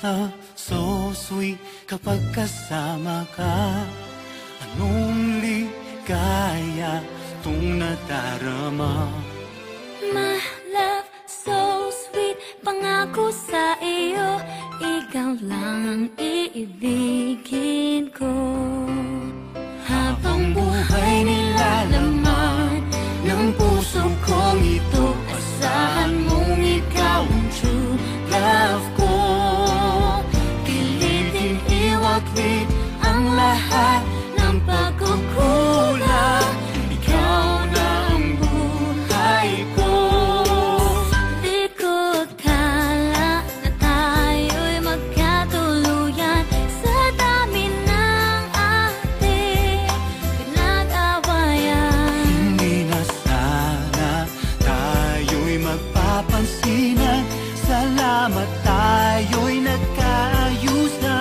love so sweet kapag kasama ka. Anong ligaya itong nadarama? My love so sweet, pangako sa iyo, ikaw lang ang iibigin ko. Habang buhay nilalaman ng puso kong ito, asahan mong ikaw ang true love ko. Pilitin iwaglit ang lahat ng pagkukulang, ikaw na ang buhay ko. Di ko akala na tayo'y magkatuluyan sa dami ng ating pinag-awayan. Hindi na sana tayo'y magpapansinan, salamat tayo'y nagkaayusan.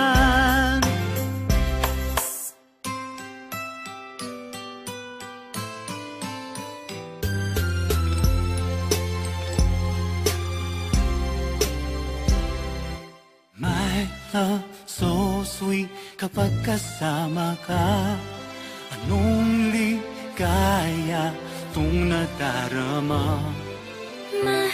My love so sweet kapag kasama ka. Anong ligaya itong nadarama? My